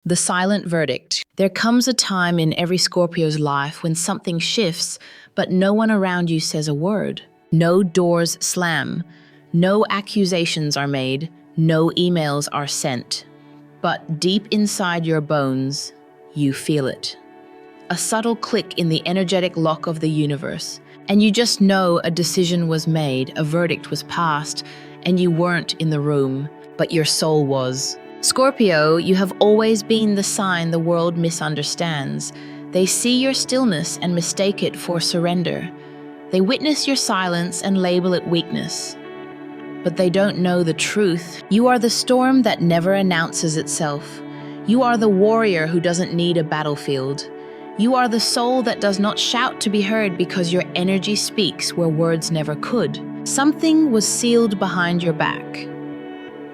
The silent verdict. There comes a time in every Scorpio's life when something shifts, but no one around you says a word. No doors slam, no accusations are made, no emails are sent. But deep inside your bones, you feel it. A subtle click in the energetic lock of the universe, and you just know a decision was made, a verdict was passed, and you weren't in the room, but your soul was. Scorpio, you have always been the sign the world misunderstands. They see your stillness and mistake it for surrender. They witness your silence and label it weakness. But they don't know the truth. You are the storm that never announces itself. You are the warrior who doesn't need a battlefield. You are the soul that does not shout to be heard because your energy speaks where words never could. Something was sealed behind your back.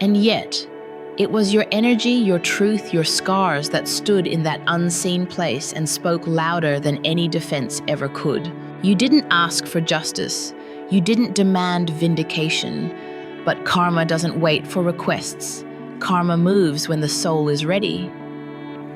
And yet, it was your energy, your truth, your scars that stood in that unseen place and spoke louder than any defense ever could. You didn't ask for justice. You didn't demand vindication. But karma doesn't wait for requests. Karma moves when the soul is ready.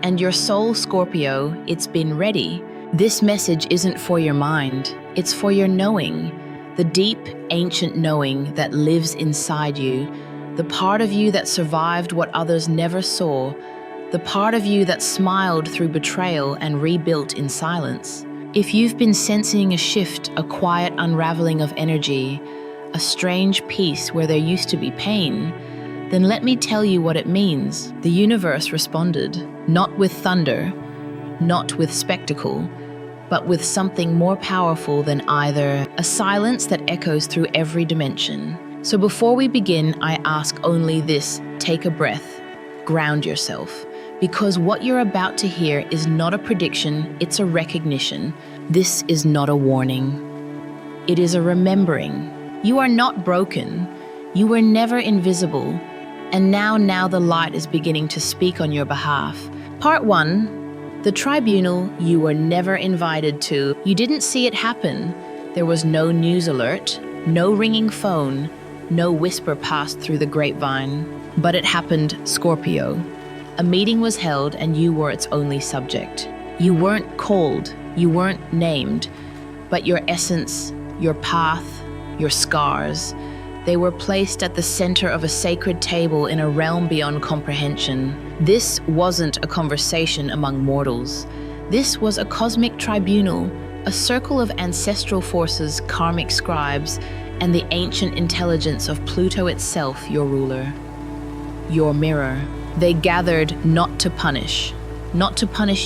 And your soul, Scorpio, it's been ready. This message isn't for your mind. It's for your knowing. The deep, ancient knowing that lives inside you. The part of you that survived what others never saw, the part of you that smiled through betrayal and rebuilt in silence. If you've been sensing a shift, a quiet unraveling of energy, a strange peace where there used to be pain, then let me tell you what it means. The universe responded, not with thunder, not with spectacle, but with something more powerful than either, a silence that echoes through every dimension. So before we begin, I ask only this: take a breath, ground yourself, because what you're about to hear is not a prediction, it's a recognition. This is not a warning. It is a remembering. You are not broken. You were never invisible. And now the light is beginning to speak on your behalf. Part 1, the tribunal you were never invited to. You didn't see it happen. There was no news alert, no ringing phone, no whisper passed through the grapevine. But it happened, Scorpio. A meeting was held and you were its only subject. You weren't called, you weren't named, but your essence, your path, your scars, they were placed at the center of a sacred table in a realm beyond comprehension. This wasn't a conversation among mortals. This was a cosmic tribunal, a circle of ancestral forces, karmic scribes, and the ancient intelligence of Pluto itself, your ruler, your mirror. They gathered not to punish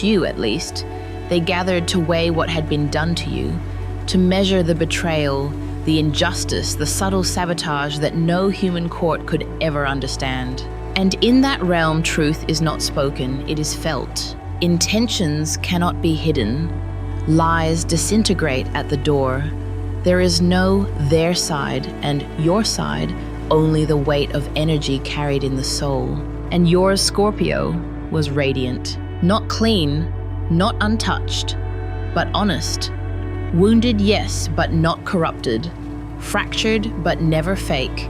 you at least. They gathered to weigh what had been done to you, to measure the betrayal, the injustice, the subtle sabotage that no human court could ever understand. And in that realm, truth is not spoken, it is felt. Intentions cannot be hidden. Lies disintegrate at the door. There is no their side and your side, only the weight of energy carried in the soul. And yours, Scorpio, was radiant. Not clean, not untouched, but honest. Wounded, yes, but not corrupted. Fractured, but never fake.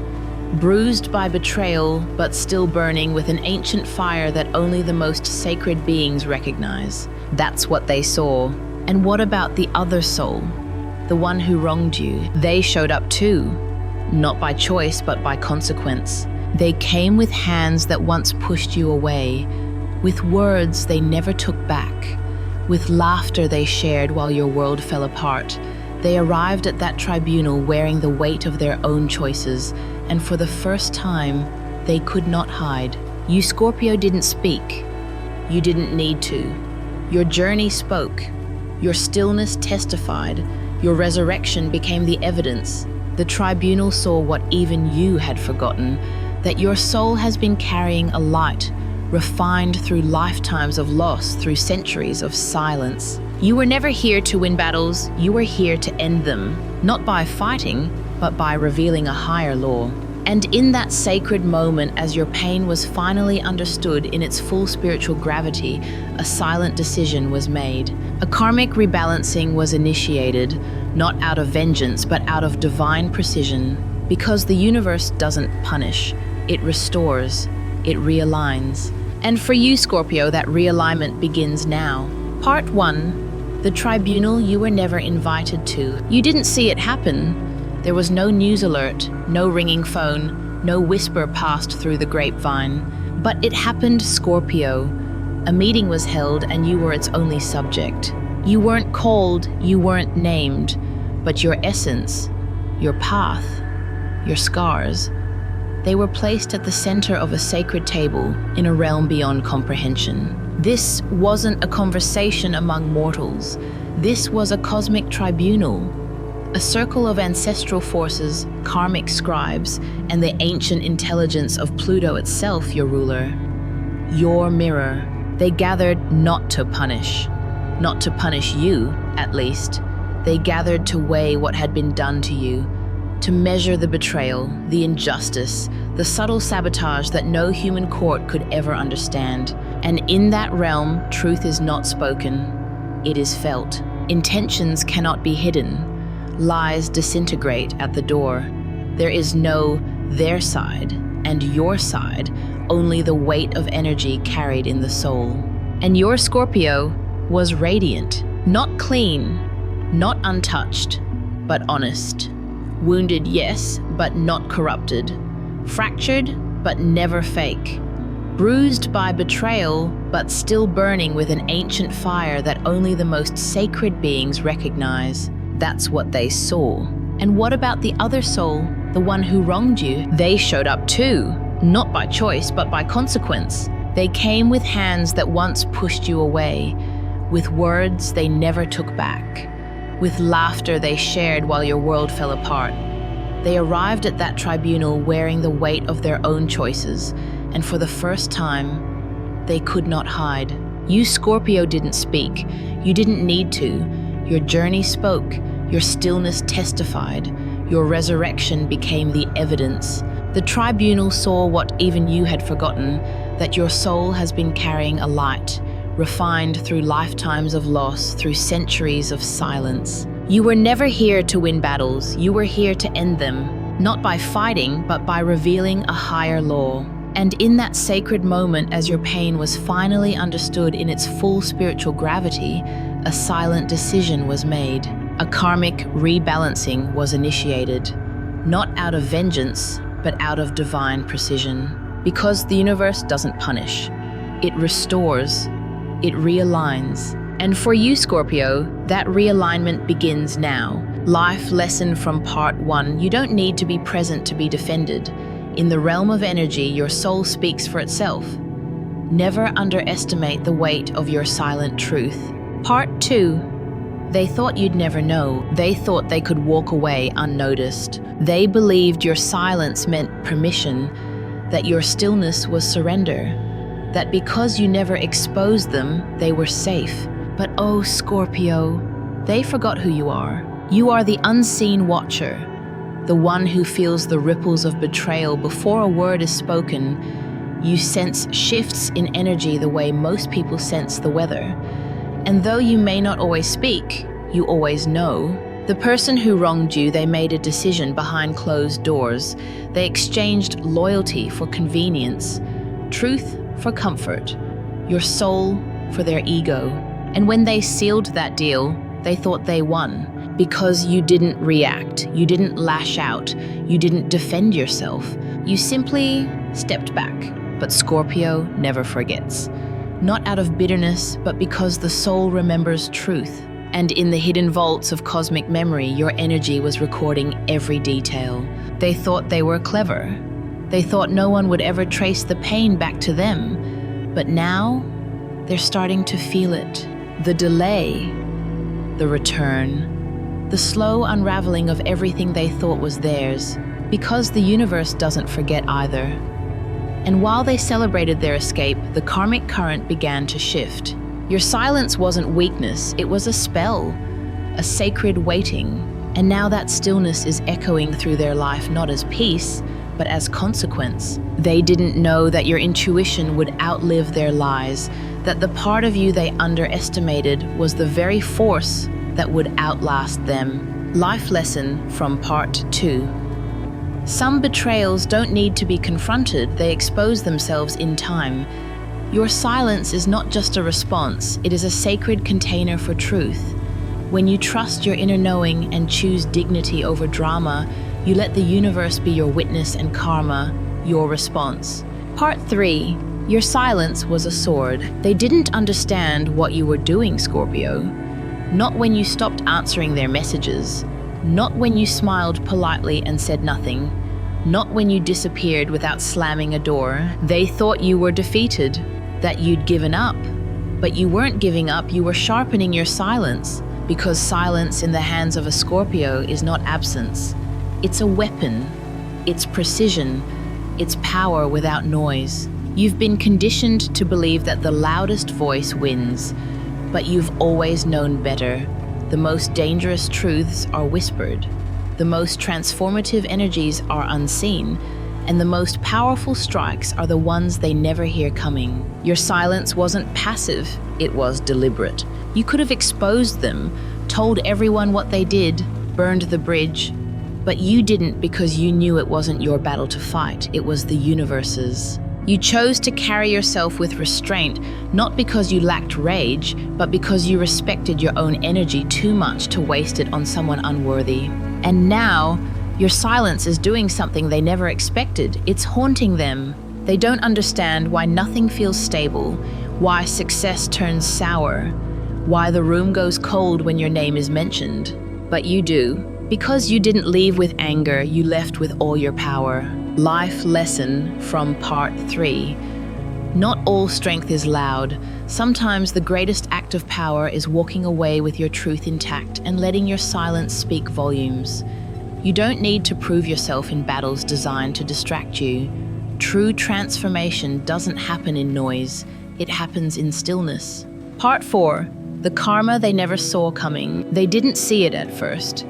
Bruised by betrayal, but still burning with an ancient fire that only the most sacred beings recognize. That's what they saw. And what about the other soul? The one who wronged you? They showed up too. Not by choice, but by consequence. They came with hands that once pushed you away, with words they never took back, with laughter they shared while your world fell apart. They arrived at that tribunal wearing the weight of their own choices, and for the first time, they could not hide. You, Scorpio, didn't speak. You didn't need to. Your journey spoke. Your stillness testified. Your resurrection became the evidence. The tribunal saw what even you had forgotten, that your soul has been carrying a light, refined through lifetimes of loss, through centuries of silence. You were never here to win battles, you were here to end them, not by fighting, but by revealing a higher law. And in that sacred moment, as your pain was finally understood in its full spiritual gravity, a silent decision was made. A karmic rebalancing was initiated, not out of vengeance, but out of divine precision. Because the universe doesn't punish, it restores, it realigns. And for you, Scorpio, that realignment begins now. Part 1, the tribunal you were never invited to. You didn't see it happen. There was no news alert, no ringing phone, no whisper passed through the grapevine. But it happened, Scorpio. A meeting was held and you were its only subject. You weren't called, you weren't named, but your essence, your path, your scars, they were placed at the center of a sacred table in a realm beyond comprehension. This wasn't a conversation among mortals. This was a cosmic tribunal, a circle of ancestral forces, karmic scribes, and the ancient intelligence of Pluto itself, your ruler. Your mirror. They gathered not to punish you, at least. They gathered to weigh what had been done to you, to measure the betrayal, the injustice, the subtle sabotage that no human court could ever understand. And in that realm, truth is not spoken, it is felt. Intentions cannot be hidden. Lies disintegrate at the door. There is no their side and your side, only the weight of energy carried in the soul. And your Scorpio was radiant, not clean, not untouched, but honest. Wounded, yes, but not corrupted. Fractured, but never fake. Bruised by betrayal, but still burning with an ancient fire that only the most sacred beings recognize. That's what they saw. And what about the other soul, the one who wronged you? They showed up too, not by choice, but by consequence. They came with hands that once pushed you away, with words they never took back, with laughter they shared while your world fell apart. They arrived at that tribunal wearing the weight of their own choices, and for the first time, they could not hide. You, Scorpio, didn't speak. You didn't need to. Your journey spoke. Your stillness testified. Your resurrection became the evidence. The tribunal saw what even you had forgotten, that your soul has been carrying a light, refined through lifetimes of loss, through centuries of silence. You were never here to win battles. You were here to end them, not by fighting, but by revealing a higher law. And in that sacred moment, as your pain was finally understood in its full spiritual gravity, a silent decision was made. A karmic rebalancing was initiated, not out of vengeance, but out of divine precision. Because the universe doesn't punish. It restores. It realigns. And for you, Scorpio, that realignment begins now. Life lesson from part 1. You don't need to be present to be defended. In the realm of energy, your soul speaks for itself. Never underestimate the weight of your silent truth. Part 2. They thought you'd never know. They thought they could walk away unnoticed. They believed your silence meant permission, that your stillness was surrender, that because you never exposed them, they were safe. But oh, Scorpio, they forgot who you are. You are the unseen watcher, the one who feels the ripples of betrayal before a word is spoken. You sense shifts in energy the way most people sense the weather. And though you may not always speak, you always know. The person who wronged you, they made a decision behind closed doors. They exchanged loyalty for convenience, truth for comfort, your soul for their ego. And when they sealed that deal, they thought they won because you didn't react, you didn't lash out, you didn't defend yourself. You simply stepped back. But Scorpio never forgets. Not out of bitterness, but because the soul remembers truth. And in the hidden vaults of cosmic memory, your energy was recording every detail. They thought they were clever. They thought no one would ever trace the pain back to them. But now, they're starting to feel it. The delay, the return, the slow unraveling of everything they thought was theirs, because the universe doesn't forget either. And while they celebrated their escape, the karmic current began to shift. Your silence wasn't weakness, it was a spell, a sacred waiting. And now that stillness is echoing through their life not as peace, but as consequence. They didn't know that your intuition would outlive their lies, that the part of you they underestimated was the very force that would outlast them. Life lesson from part 2. Some betrayals don't need to be confronted, they expose themselves in time. Your silence is not just a response, it is a sacred container for truth. When you trust your inner knowing and choose dignity over drama, you let the universe be your witness and karma, your response. Part 3. Your silence was a sword. They didn't understand what you were doing, Scorpio. Not when you stopped answering their messages. Not when you smiled politely and said nothing. Not when you disappeared without slamming a door. They thought you were defeated, that you'd given up. But you weren't giving up, you were sharpening your silence. Because silence in the hands of a Scorpio is not absence. It's a weapon. It's precision. It's power without noise. You've been conditioned to believe that the loudest voice wins, but you've always known better. The most dangerous truths are whispered. The most transformative energies are unseen, and the most powerful strikes are the ones they never hear coming. Your silence wasn't passive, it was deliberate. You could have exposed them, told everyone what they did, burned the bridge, but you didn't because you knew it wasn't your battle to fight, it was the universe's. You chose to carry yourself with restraint, not because you lacked rage, but because you respected your own energy too much to waste it on someone unworthy. And now, your silence is doing something they never expected. It's haunting them. They don't understand why nothing feels stable, why success turns sour, why the room goes cold when your name is mentioned. But you do. Because you didn't leave with anger, you left with all your power. Life lesson from part 3. Not all strength is loud. Sometimes the greatest act of power is walking away with your truth intact and letting your silence speak volumes. You don't need to prove yourself in battles designed to distract you. True transformation doesn't happen in noise. It happens in stillness. Part 4. The karma they never saw coming. They didn't see it at first.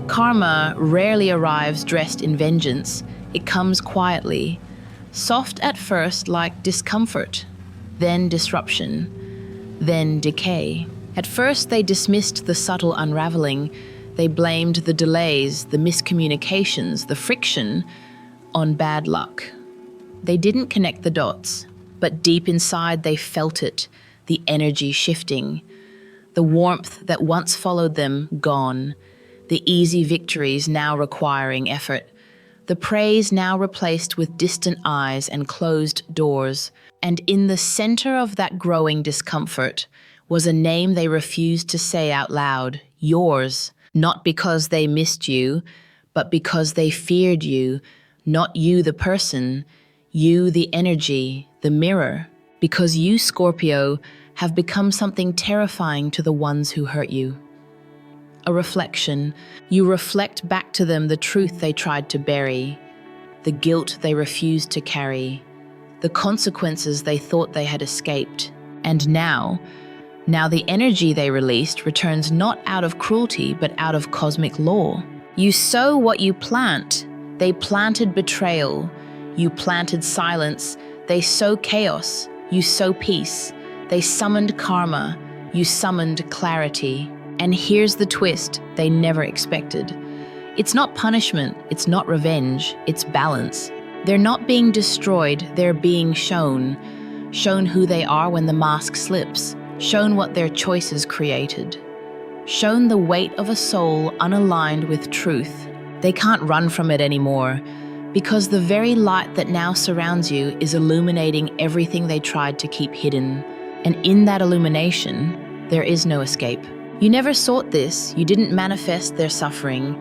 Karma rarely arrives dressed in vengeance. It comes quietly, soft at first like discomfort, then disruption, then decay. At first they dismissed the subtle unraveling. They blamed the delays, the miscommunications, the friction on bad luck. They didn't connect the dots, but deep inside they felt it, the energy shifting, the warmth that once followed them gone, the easy victories now requiring effort. The praise now replaced with distant eyes and closed doors. And in the center of that growing discomfort was a name they refused to say out loud, yours. Not because they missed you, but because they feared you. Not you the person, you the energy, the mirror. Because you, Scorpio, have become something terrifying to the ones who hurt you. A reflection. You reflect back to them the truth they tried to bury, the guilt they refused to carry, the consequences they thought they had escaped. And now the energy they released returns not out of cruelty, but out of cosmic law. You sow what you plant. They planted betrayal. You planted silence. They sow chaos. You sow peace. They summoned karma. You summoned clarity. And here's the twist they never expected. It's not punishment, it's not revenge, it's balance. They're not being destroyed, they're being shown. Shown who they are when the mask slips. Shown what their choices created. Shown the weight of a soul unaligned with truth. They can't run from it anymore, because the very light that now surrounds you is illuminating everything they tried to keep hidden. And in that illumination, there is no escape. You never sought this, you didn't manifest their suffering.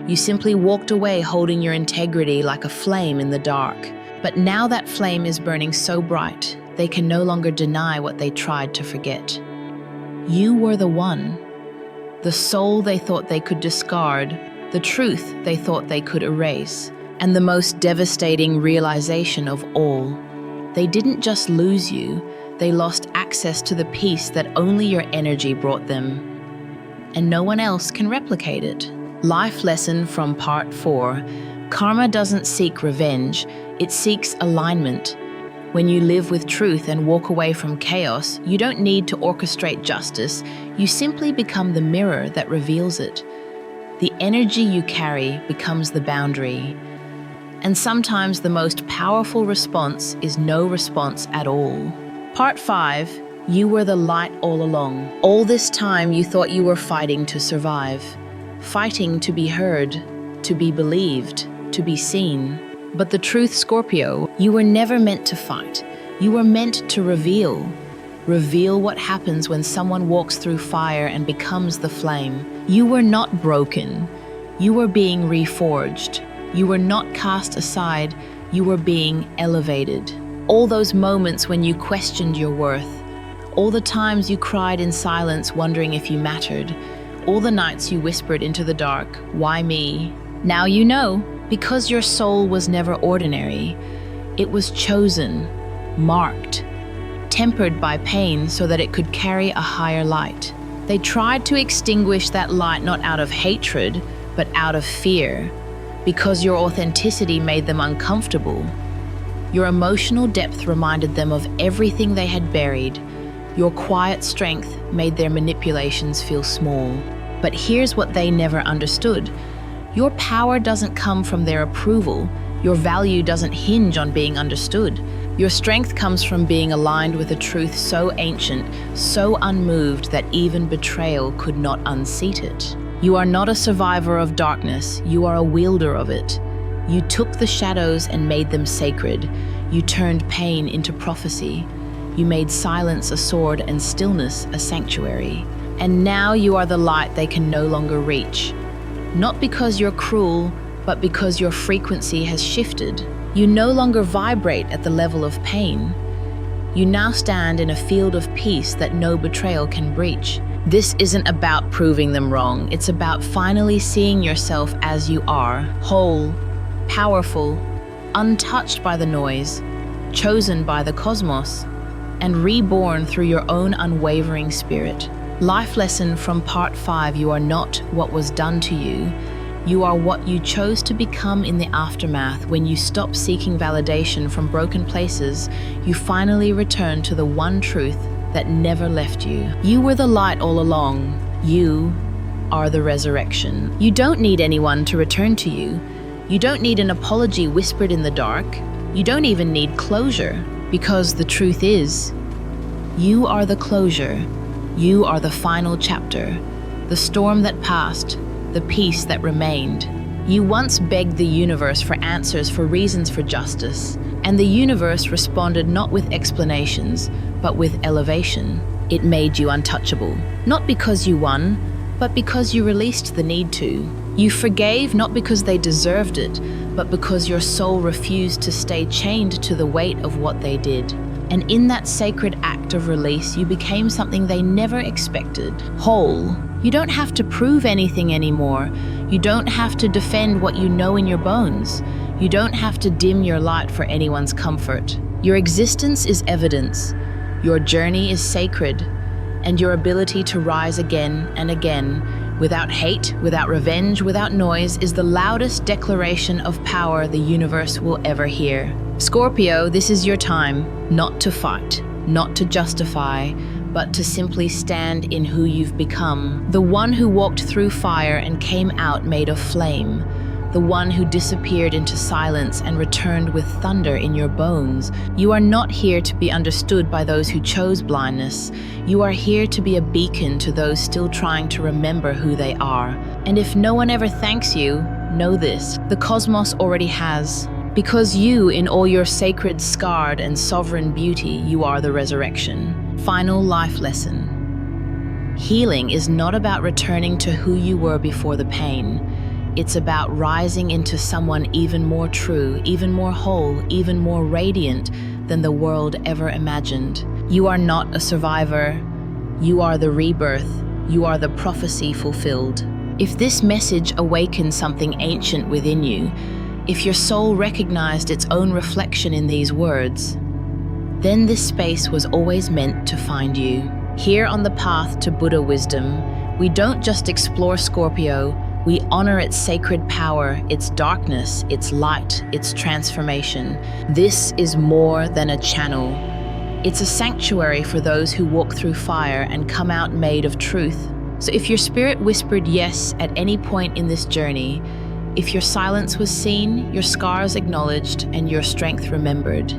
You simply walked away holding your integrity like a flame in the dark. But now that flame is burning so bright, they can no longer deny what they tried to forget. You were the one. The soul they thought they could discard, the truth they thought they could erase, and the most devastating realization of all. They didn't just lose you, they lost access to the peace that only your energy brought them. And no one else can replicate it. Life lesson from part 4. Karma doesn't seek revenge, it seeks alignment. When you live with truth and walk away from chaos, you don't need to orchestrate justice, you simply become the mirror that reveals it. The energy you carry becomes the boundary. And sometimes the most powerful response is no response at all. Part 5. You were the light all along. All this time you thought you were fighting to survive. Fighting to be heard, to be believed, to be seen. But the truth, Scorpio, you were never meant to fight. You were meant to reveal. Reveal what happens when someone walks through fire and becomes the flame. You were not broken. You were being reforged. You were not cast aside. You were being elevated. All those moments when you questioned your worth. All the times you cried in silence wondering if you mattered. All the nights you whispered into the dark, "Why me?" Now you know, because your soul was never ordinary. It was chosen, marked, tempered by pain so that it could carry a higher light. They tried to extinguish that light not out of hatred, but out of fear, because your authenticity made them uncomfortable. Your emotional depth reminded them of everything they had buried. Your quiet strength made their manipulations feel small. But here's what they never understood. Your power doesn't come from their approval. Your value doesn't hinge on being understood. Your strength comes from being aligned with a truth so ancient, so unmoved that even betrayal could not unseat it. You are not a survivor of darkness. You are a wielder of it. You took the shadows and made them sacred. You turned pain into prophecy. You made silence a sword and stillness a sanctuary. And now you are the light they can no longer reach. Not because you're cruel, but because your frequency has shifted. You no longer vibrate at the level of pain. You now stand in a field of peace that no betrayal can breach. This isn't about proving them wrong. It's about finally seeing yourself as you are, whole, powerful, untouched by the noise, chosen by the cosmos, and reborn through your own unwavering spirit. Life lesson from Part 5. You are not what was done to you. You are what you chose to become in the aftermath. When you stop seeking validation from broken places, you finally return to the one truth that never left you. You were the light all along. You are the resurrection. You don't need anyone to return to you. You don't need an apology whispered in the dark. You don't even need closure. Because the truth is, you are the closure. You are the final chapter, the storm that passed, the peace that remained. You once begged the universe for answers, for reasons for justice, and the universe responded not with explanations, but with elevation. It made you untouchable, not because you won, but because you released the need to. You forgave not because they deserved it, but because your soul refused to stay chained to the weight of what they did. And in that sacred act of release, you became something they never expected. Whole. You don't have to prove anything anymore. You don't have to defend what you know in your bones. You don't have to dim your light for anyone's comfort. Your existence is evidence. Your journey is sacred. And your ability to rise again and again, without hate, without revenge, without noise, is the loudest declaration of power the universe will ever hear. Scorpio, this is your time, not to fight, not to justify, but to simply stand in who you've become. The one who walked through fire and came out made of flame. The one who disappeared into silence and returned with thunder in your bones. You are not here to be understood by those who chose blindness. You are here to be a beacon to those still trying to remember who they are. And if no one ever thanks you, know this: the cosmos already has. Because you, in all your sacred, scarred, and sovereign beauty, you are the resurrection. Final life lesson. Healing is not about returning to who you were before the pain. It's about rising into someone even more true, even more whole, even more radiant than the world ever imagined. You are not a survivor. You are the rebirth. You are the prophecy fulfilled. If this message awakened something ancient within you, if your soul recognized its own reflection in these words, then this space was always meant to find you. Here on the path to Buddha wisdom, we don't just explore Scorpio, we honor its sacred power, its darkness, its light, its transformation. This is more than a channel. It's a sanctuary for those who walk through fire and come out made of truth. So if your spirit whispered yes at any point in this journey, if your silence was seen, your scars acknowledged, and your strength remembered,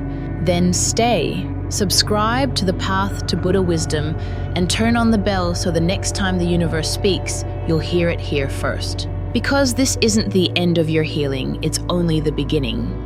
then stay. Subscribe to the Path to Buddha Wisdom and turn on the bell so the next time the universe speaks, you'll hear it here first. Because this isn't the end of your healing, it's only the beginning.